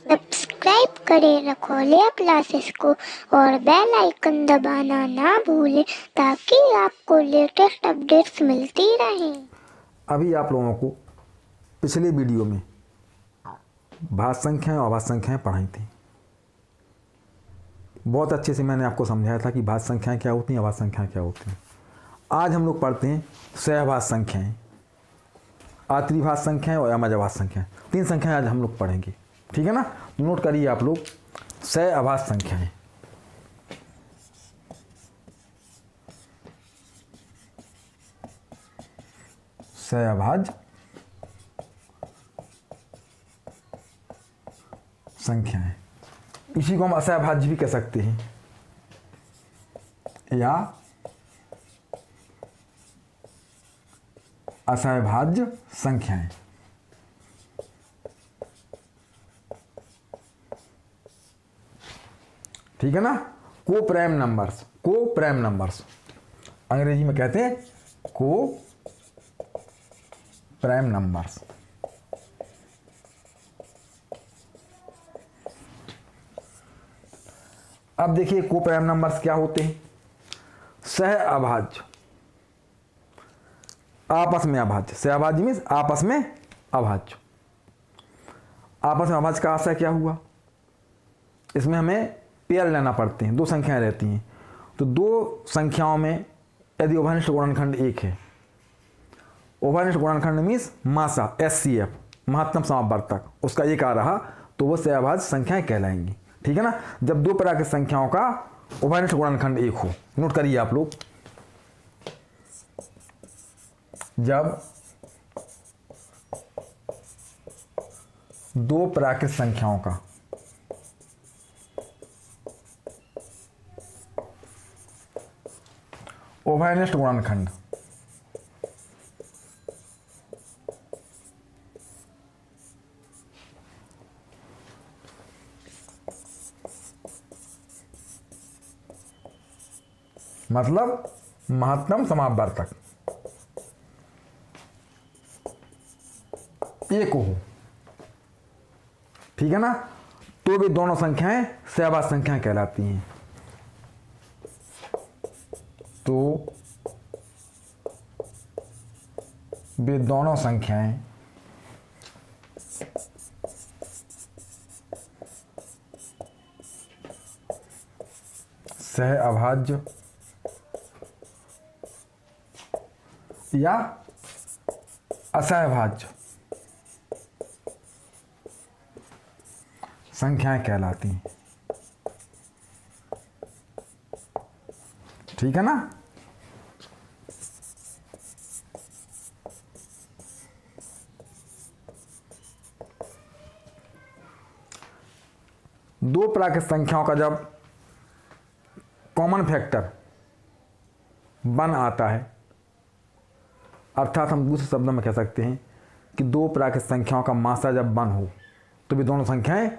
Subscribe करें रखोलिया classes को और बेल आइकन दबाना ना भूलें ताकि आपको लेटेस्ट अपडेट्स मिलती रहें। अभी आप लोगों को पिछले वीडियो में भाज्य संख्याएं और अभाज्य संख्याएं पढ़ाई थी। बहुत अच्छे से मैंने आपको समझाया था कि भाज्य संख्याएं क्या होती हैं, अभाज्य संख्याएं क्या होती हैं। आज हम लोग पढ़ते हैं सहभाज्य संख्याएं, अत्रिभाज्य संख्याएं और अमजभाज्य संख्याएं। 3 संख्याएं आज हम लोग पढ़ेंगे, ठीक है ना। नोट करिए आप लोग, सहभाज्य संख्याएं। सहभाज्य संख्याएं, इसी को हम असहभाज्य भी कह सकते हैं या असहभाज्य संख्याएं। ठीक है ना। को प्राइम नंबर्स, को प्राइम नंबर्स अंग्रेजी में कहते हैं को प्राइम नंबर्स। अब देखिए को प्राइम नंबर्स क्या होते हैं। सह अभाज्य, आपस में अभाज्य। सहभाज्य मीन्स आपस में अभाज्य। आपस में अभाज्य का आशय क्या हुआ, इसमें हमें पेयर लेना पड़ते हैं। 2 संख्याएं रहती हैं, तो 2 संख्याओं में यदि उभयनिष्ठ गुणनखंड 1 है, उभयनिष्ठ गुणनखंड मीन्स मासा SCF महत्तम समापवर्तक उसका 1 आ रहा, तो वो सहभाज्य संख्याएं कहलाएंगी। ठीक है ना। जब 2 प्राकृत संख्याओं का उभयनिष्ठ गुणनखंड 1 हो, नोट करिए आप लोग, जब 2 प्राकृत संख्याओं का उभयनिष्ठ गुणनखंड मतलब महत्तम समापवर्तक 1 हो, ठीक है ना, तो वे दोनों संख्याएं सहभाज्य संख्याएं कहलाती हैं। तो वे दोनों संख्याएं सह अभाज्य या असहभाज्य संख्याएं कहलाती हैं। ठीक है ना। दो प्राकृत संख्याओं का जब कॉमन फैक्टर 1 आता है, अर्थात हम दूसरे शब्दों में कह सकते हैं कि 2 प्राकृत संख्याओं का मासा जब 1 हो, तो वे दोनों संख्याएं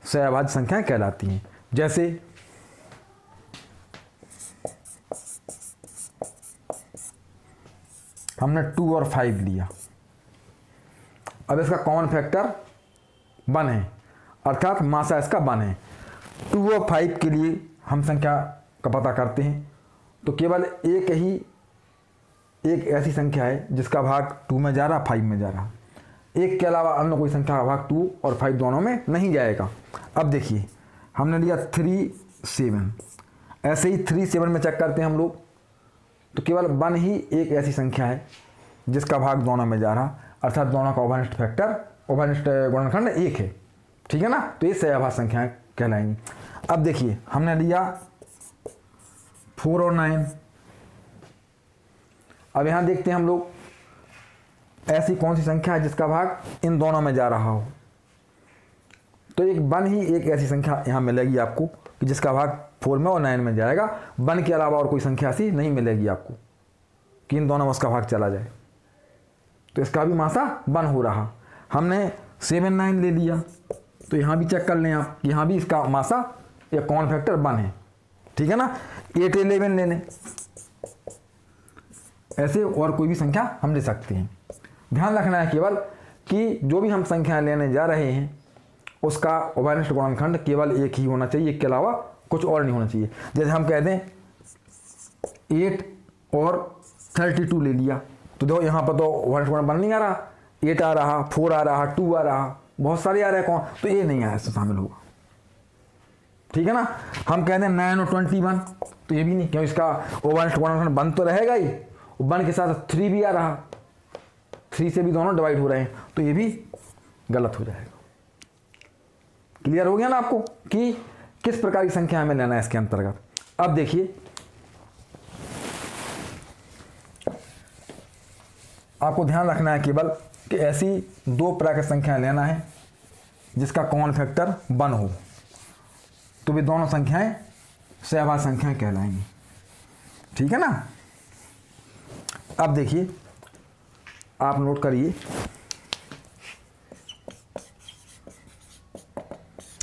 सहभाज्य संख्याएं कहलाती हैं। जैसे हमने 2 और 5 लिया, अब इसका कॉमन फैक्टर 1 है, अर्थात मासा इसका 1 है। 2 और 5 के लिए हम संख्या का पता करते हैं, तो केवल एक ऐसी संख्या है जिसका भाग 2 में जा रहा, 5 में जा रहा। एक के अलावा अन्य कोई संख्या का भाग 2 और 5 दोनों में नहीं जाएगा। अब देखिए हमने लिया 3, 7, ऐसे ही 3, 7 में चेक करते हैं हम लोग, तो केवल 1 ही एक ऐसी संख्या है जिसका भाग दोनों में जा रहा, अर्थात दोनों का उभयनिष्ठ फैक्टर, उभयनिष्ठ गुणनखंड 1 है। ठीक है ना, तो ये सहभाज्य संख्याएं कहलाएंगी। अब देखिए हमने लिया 4 और 9। अब यहां देखते हैं हम लोग ऐसी कौन सी संख्या है जिसका भाग इन दोनों में जा रहा हो, तो एक 1 ही एक ऐसी संख्या यहां मिलेगी आपको कि जिसका भाग 4 में और 9 में जाएगा। 1 के अलावा और कोई संख्या ऐसी नहीं मिलेगी आपको कि इन दोनों में उसका भाग चला जाए, तो इसका भी मासा 1 हो रहा। हमने 7, 9 ले लिया, तो यहाँ भी चेक कर लें आप, यहाँ भी इसका मासा या कॉमन फैक्टर 1 है। ठीक है ना। 8, 11 लेने, ऐसे और कोई भी संख्या हम ले सकते हैं। ध्यान रखना है केवल कि जो भी हम संख्या लेने जा रहे हैं उसका उभयनिष्ठ गुणनखंड केवल एक ही होना चाहिए, एक के अलावा कुछ और नहीं होना चाहिए। जैसे हम कह दें 8 और 32 ले लिया, तो देखो यहाँ पर तो उभयनिष्ठ गुणनखंड नहीं आ रहा, 8 आ रहा, 4 आ रहा, 2 आ रहा, बहुत सारे आ रहे हैं, कौन, तो ये नहीं आया, इसमें शामिल होगा। ठीक है ना। हम कहते हैं 9 और 21, तो ये भी नहीं, क्यों, इसका उभयनिष्ठ गुणनखंड 1 तो रहेगा ही, 1 के साथ 3 भी आ रहा, 3 से भी दोनों डिवाइड हो रहे हैं, तो ये भी गलत हो जाएगा। क्लियर हो गया ना आपको कि किस प्रकार की संख्या हमें लेना है इसके अंतर्गत। अब देखिए, आपको ध्यान रखना है केवल कि ऐसी 2 प्रकार की संख्याएं लेना है जिसका कॉमन फैक्टर 1 हो, तो वे दोनों संख्याएं सहभाज्य संख्याएं कहलाएंगी। ठीक है ना। अब देखिए, आप नोट करिए,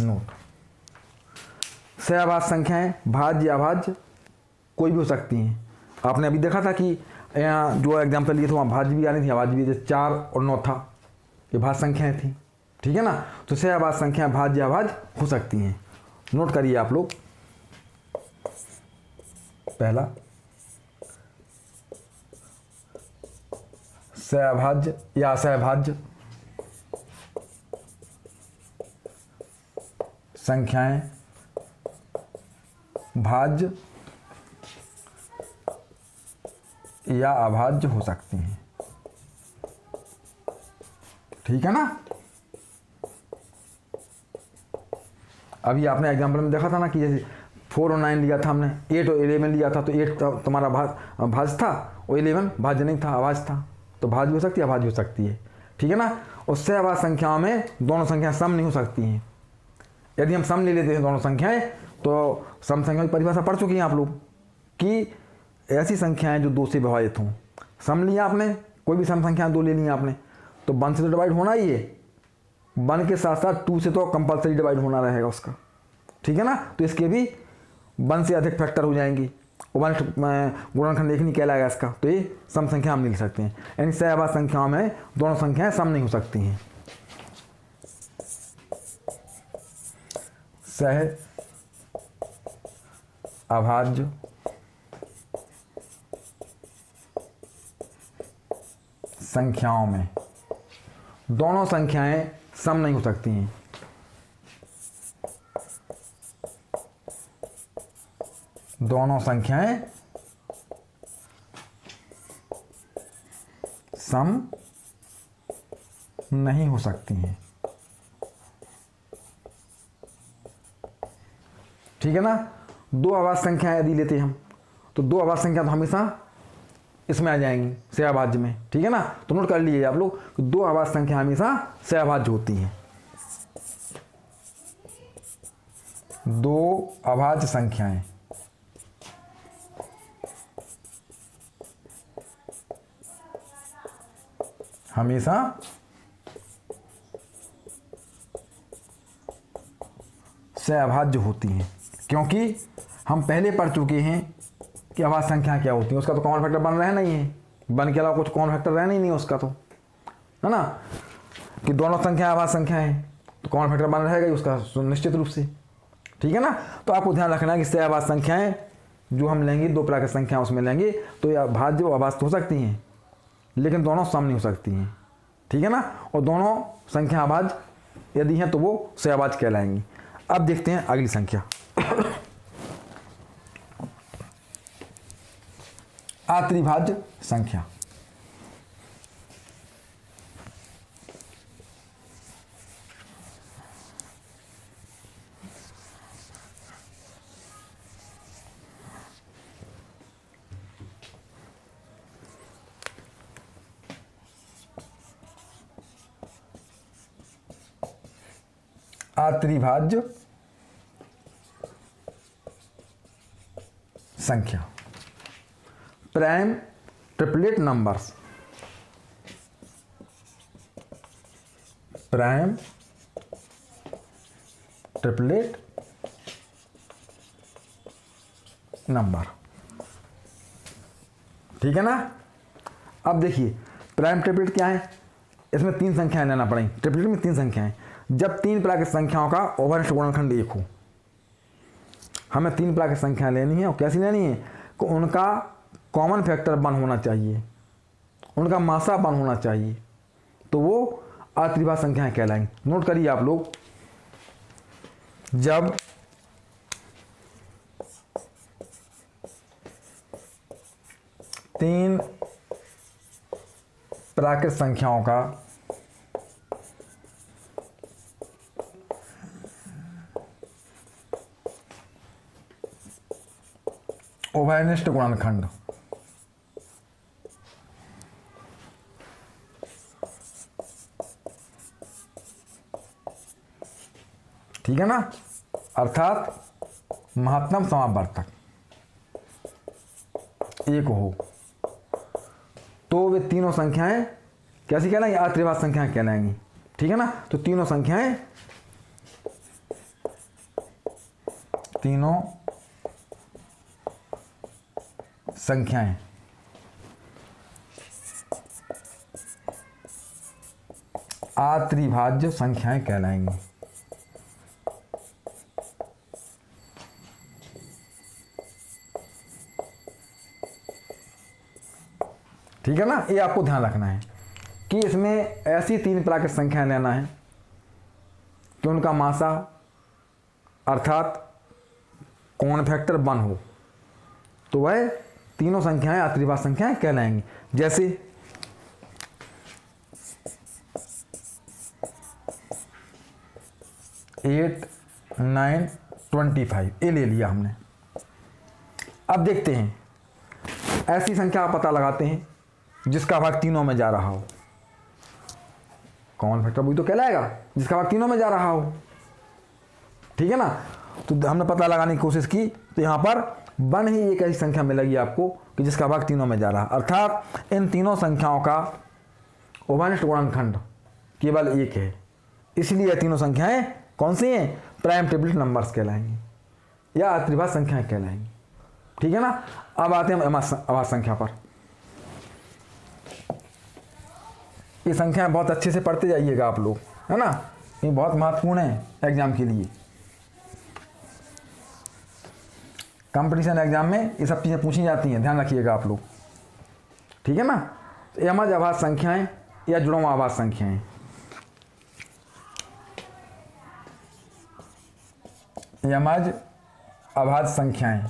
नोट, सहभाज्य संख्याएं भाज्य अभाज्य कोई भी हो सकती हैं। आपने अभी देखा था कि यहाँ जो एग्जाम्पल लिए थे वहाँ भाज्य भी आ रही थी, अभाज्य भी, जैसे 4 और 9 था, ये भाज्य संख्याएं थी। ठीक है ना। तो सहभाज्य संख्याएं भाज्य अभाज्य हो सकती हैं। नोट करिए आप लोग, पहला सहभाज्य या असहभाज्य संख्याएं भाज्य या अभाज्य हो सकती हैं। ठीक है ना। अभी आपने एग्जाम्पल में देखा था ना कि जैसे 4 और 9 लिया था हमने, 8 और 11 लिया था, तो 8 तुम्हारा भाज्य था और 11 भाज्य नहीं था, अभाज्य था, तो भाज्य हो सकती है, अभाज्य हो सकती है। ठीक है ना। और सहभाज्य संख्याओं में दोनों संख्याएं सम नहीं हो सकती हैं। यदि हम सम ले लेते हैं दोनों संख्याएं, तो सम संख्या की परिभाषा पढ़ चुकी हैं आप लोग कि ऐसी संख्याएं जो 2 से विभाजित हों। सम लिया आपने, कोई भी सम संख्या 2 ले ली आपने, तो 1 से तो डिवाइड होना ही है, 1 के साथ साथ 2 से तो कंपलसरी डिवाइड होना रहेगा उसका। ठीक है ना। तो इसके भी 1 से अधिक फैक्टर हो जाएंगी, उभयनिष्ठ गुणनखंड एक नहीं कहलाएगा इसका, तो ये सम संख्या हम नहीं ले सकते हैं। यानी सहभाज्य संख्याओं में दोनों संख्याएं सम नहीं हो सकती हैं। सह अभाज्य संख्याओं में दोनों संख्याएं सम नहीं हो सकती हैं। दोनों संख्याएं सम नहीं हो सकती हैं। ठीक है ना। 2 अभाज्य संख्याएं यदि लेते हैं हम, तो 2 अभाज्य संख्या तो हमेशा इसमें आ जाएंगी, सहभाज्य में। ठीक है ना। तो नोट कर लीजिए आप लोग कि 2 अभाज्य संख्या हमेशा सहभाज्य होती हैं। 2 अभाज्य संख्याएं हमेशा सहभाज्य होती हैं, क्योंकि हम पहले पढ़ चुके हैं कि अभाज्य संख्या क्या होती है। उसका तो कॉमन फैक्टर बन रहना ही है, 1 के अलावा कुछ कॉमन फैक्टर रहना ही नहीं है उसका, तो है ना, कि दोनों संख्या अभाज्य संख्या है, तो कॉमन फैक्टर बन रहेगा ही उसका निश्चित रूप से। ठीक है ना। तो आपको ध्यान रखना है कि सहभाज्य संख्याएं जो हम लेंगे, 2 प्रकार की संख्या उसमें लेंगे, तो ये भाज्य और अभाज्य हो सकती हैं, लेकिन दोनों सम नहीं हो सकती हैं। ठीक है ना। और दोनों संख्या अभाज्य यदि हैं तो वो सहभाज्य कहलाएंगी। अब देखते हैं अगली संख्या, अत्रिभाज्य संख्या। अत्रिभाज्य संख्या, prime triplet numbers, prime triplet number. ठीक है ना। अब देखिए प्राइम ट्रिपलेट क्या है, इसमें 3 संख्याएं लेना पड़ेंगी। ट्रिपलेट में 3 संख्याएं, जब तीन प्राकृत संख्याओं का अवशिष्ट गुणनखंड 1 हो। हमें तीन प्राकृत संख्या लेनी है और कैसी लेनी है कि उनका कॉमन फैक्टर 1 होना चाहिए, उनका मासा 1 होना चाहिए, तो वो अत्रिभाज्य संख्याएं कहलाएंगी। नोट करिए आप लोग, जब तीन प्राकृत संख्याओं का उभयनिष्ठ गुणनखंड ठीक है ना, अर्थात महत्तम समापवर्तक 1 हो, तो वे तीनों संख्याएं कैसी कहलाएंगी? अत्रिभाज्य संख्याएं कहलाएंगी। ठीक है ना, तो तीनों संख्याएं अत्रिभाज्य संख्याएं कहलाएंगी। ठीक है ना, ये आपको ध्यान रखना है कि इसमें ऐसी तीन प्राकृत संख्याएं लेना है कि उनका मासा अर्थात कॉमन फैक्टर 1 हो, तो वह तीनों संख्याएं अत्रिभाज्य संख्याएं कहलाएंगी। जैसे 8, 9, 25 ये ले लिया हमने। अब देखते हैं ऐसी संख्या पता लगाते हैं जिसका भाग तीनों में जा रहा हो। कॉमन फैक्टर वही तो कहलाएगा जिसका भाग तीनों में जा रहा हो। ठीक है ना, तो हमने पता लगाने की कोशिश की, तो यहाँ पर 1 ही एक ऐसी संख्या मिलेगी आपको कि जिसका भाग तीनों में जा रहा है, अर्थात इन तीनों संख्याओं का उभयनिष्ठ गुणनखंड केवल 1 है, इसलिए ये तीनों संख्याएं कौन सी हैं? प्राइम टेबल नंबर्स कहलाएंगी या अत्रिभाज्य संख्याएं कहलाएंगी। ठीक है ना, अब आते हैं अभाज्य संख्या पर। ये संख्या बहुत अच्छे से पढ़ते जाइएगा आप लोग, है ना, ये बहुत महत्वपूर्ण है एग्जाम के लिए। कंपटीशन एग्जाम में ये सब चीज़ें पूछी जाती हैं, ध्यान रखिएगा आप लोग। ठीक है ना, तो यमज अभाज्य संख्याएं या जुड़वां अभाज्य संख्याएं। यमज अभाज्य संख्याएं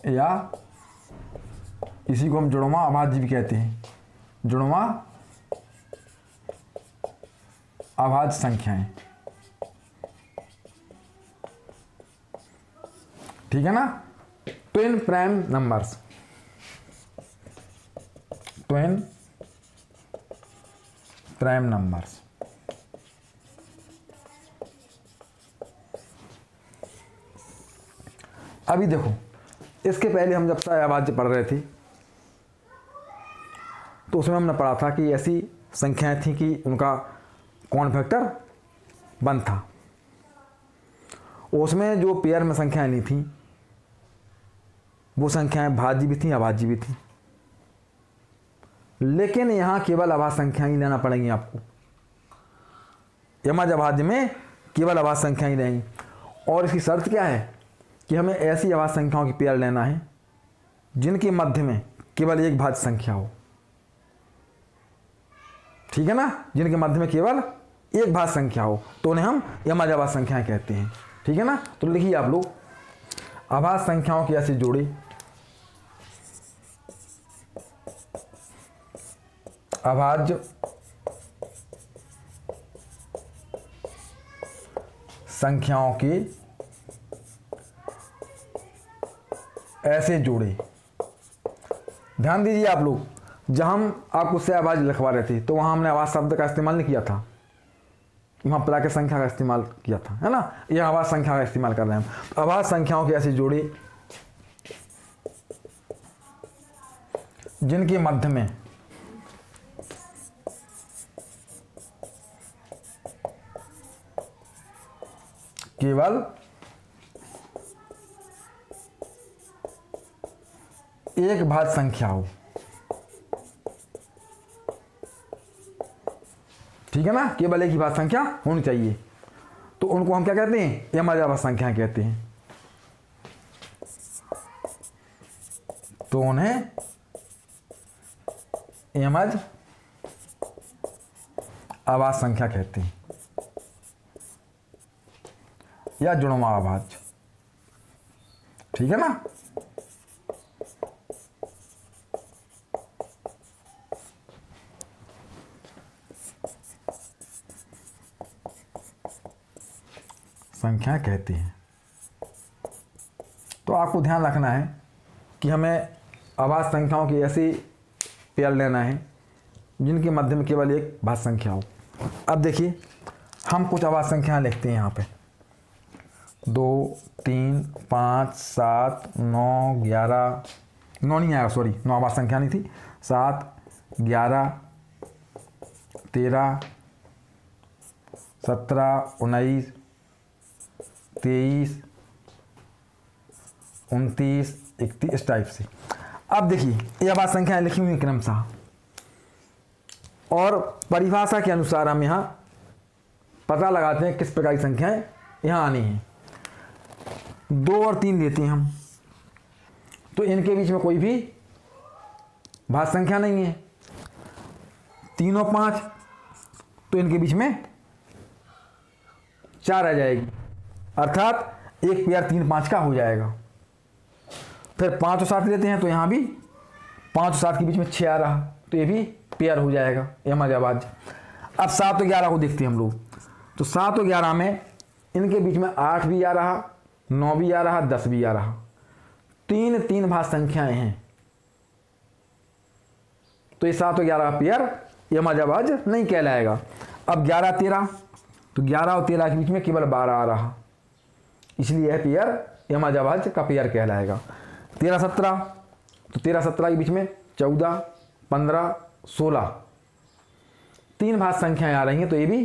या इसी को हम जुड़वां अभाज्य भी कहते हैं, जुड़वां अभाज्य संख्याएं। ठीक है ना, twin prime numbers, twin prime numbers. अभी देखो, इसके पहले हम जब अभाज्य पढ़ रहे थे तो उसमें हमने पढ़ा था कि ऐसी संख्याएं थी कि उनका कॉमन फैक्टर 1 था। उसमें जो पेयर में संख्याएं नहीं थी वो संख्याएं भाज्य भी थी अभाज्य भी थी, लेकिन यहाँ केवल अभाज्य संख्याएं ही लेना पड़ेंगी आपको। यमज अभाज्य में केवल अभाज्य संख्याएं ही रहेंगी, और इसकी शर्त क्या है कि हमें ऐसी अभाज्य संख्याओं की पेयर लेना है जिनके मध्य में केवल एक भाज्य संख्या हो। ठीक है ना, जिनके मध्य में केवल एक भाज्य संख्या हो तो उन्हें हम यमज अभाज्य संख्याएं कहते हैं। ठीक है ना, तो लिखिए आप लोग, अभाज्य संख्याओं के ऐसे जोड़े अभाज्य संख्याओं के ऐसे जोड़े। ध्यान दीजिए आप लोग, जब हम आपको से अभाज्य लिखवा रहे थे तो वहां हमने अभाज्य शब्द का इस्तेमाल नहीं किया था, वहां प्राकृत संख्या का इस्तेमाल किया था, है ना। यह अभाज्य संख्या का इस्तेमाल कर रहे हैं हम। अभाज्य संख्याओं के ऐसे जोड़े जिनके मध्य में केवल एक भाज्य संख्या हो, ठीक है ना, केवल एक ही भाज्य संख्या होनी चाहिए, तो उनको हम क्या कहते हैं, यमज संख्या कहते हैं। तो उन्हें यमज अभाज्य संख्या कहते हैं या जुड़वां अभाज्य, ठीक है ना। संख्या कहते हैं। तो आपको ध्यान रखना है कि हमें अभाज्य संख्याओं की ऐसी पेयर लेना है जिनके मध्य में केवल एक भाज्य संख्या हो। अब देखिए हम कुछ अभाज्य संख्याएं लिखते हैं यहाँ पे, 2, 3, 5, 7, 9, 11, 9 नहीं आएगा, सॉरी 9 अभाज्य संख्या नहीं थी, 7, 11, 13, 17, 19, 23, 29, 31, इस टाइप से। अब देखिए ये अभाज्य संख्याएं लिखी हुई क्रमशः, और परिभाषा के अनुसार हम यहाँ पता लगाते हैं किस प्रकार की संख्याएं यहाँ आनी हैं। 2 और 3 लेते हैं हम, तो इनके बीच में कोई भी भाज्य संख्या नहीं है। 3 और 5, तो इनके बीच में 4 आ जाएगी, अर्थात एक पेयर 3, 5 का हो जाएगा। फिर 5 और 7 लेते हैं, तो यहाँ भी 5 और 7 के बीच में 6 आ रहा, तो ये भी पेयर हो जाएगा, यमज अभाज्य। अब 7 और 11 को देखते हैं हम लोग, तो 7 और 11 में इनके बीच में 8 भी आ रहा, 9 भी आ रहा, 10 भी आ रहा, 3 भाज्य संख्याएं हैं, तो ये 7 और 11 का पेयर यमज अभाज्य नहीं कहलाएगा। अब 11, 13, तो 11 और 13 के बीच में केवल 12 आ रहा, इसलिए यह पेयर यमज अभाज्य का पेयर कहलाएगा। 13, 17, तो 13, 17 के बीच में 14, 15, 16, 3 भाज्य संख्याएं आ रही हैं, तो ये भी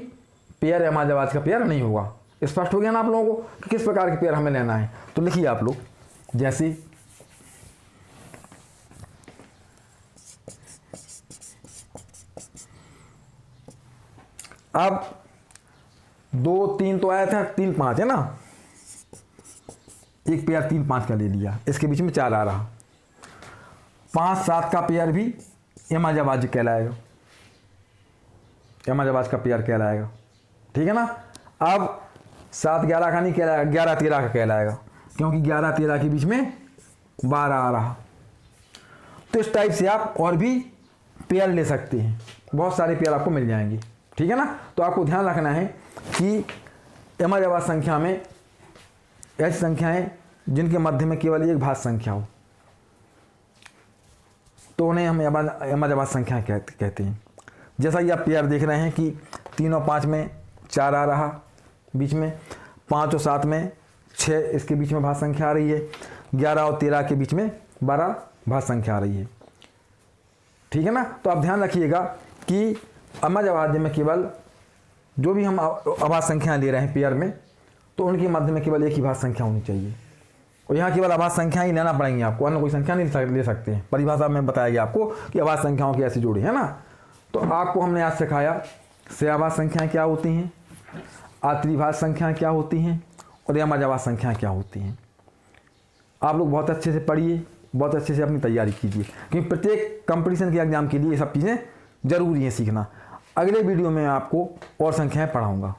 पेयर यमज अभाज्य का पेयर नहीं होगा। स्पष्ट हो गया ना आप लोगों को कि किस प्रकार के पेयर हमें लेना है। तो लिखिए आप लोग, जैसे अब 2, 3 तो आया था, 3, 5 है ना, एक पेयर 3, 5 का ले लिया, इसके बीच में 4 आ रहा, 5, 7 का पेयर भी यमज अभाज्य कहलाएगा, यमज अभाज्य का पेयर कहलाएगा, ठीक है ना। अब 7, 11 का नहीं कहलाएगा, 11, 13 का कहलाएगा, क्योंकि 11, 13 के बीच में 12 आ रहा। तो इस टाइप से आप और भी पेयर ले सकते हैं, बहुत सारे पेयर आपको मिल जाएंगे, ठीक है ना। तो आपको ध्यान रखना है कि यमज अभाज्य संख्या में ऐसी संख्याएं जिनके मध्य में केवल एक भाज्य संख्या हो, तो उन्हें हम यमज अभाज्य संख्या कहते हैं। जैसा कि आप पेयर देख रहे हैं कि 3 और 5 में 4 आ रहा बीच में, 5 और 7 में 6 इसके बीच में भाज्य संख्या आ रही है, 11 और 13 के बीच में 12 भाज्य संख्या आ रही है, ठीक है ना। तो आप ध्यान रखिएगा कि यमज अभाज्य में केवल जो भी हम अभाज्य संख्याएं ले रहे हैं पेयर में, तो उनके मध्य में केवल एक ही भाज्य संख्या होनी चाहिए, और यहाँ केवल अभाज्य संख्या ही लेना पड़ेंगी आपको, अन्य कोई संख्या नहीं ले सकते हैं। परिभाषा में बताया गया आपको कि अभाज्य संख्याओं की ऐसी जोड़ी है ना। तो आपको हमने आज सिखाया सहअभाज्य संख्याएं क्या होती हैं, आत्रिभाज्य संख्याएं क्या होती हैं, और यमज अभाज्य संख्याएं क्या होती हैं। आप लोग बहुत अच्छे से पढ़िए, बहुत अच्छे से अपनी तैयारी कीजिए, क्योंकि प्रत्येक कंपटीशन के एग्जाम के लिए ये सब चीज़ें ज़रूरी हैं सीखना। अगले वीडियो में आपको और संख्याएं पढ़ाऊँगा।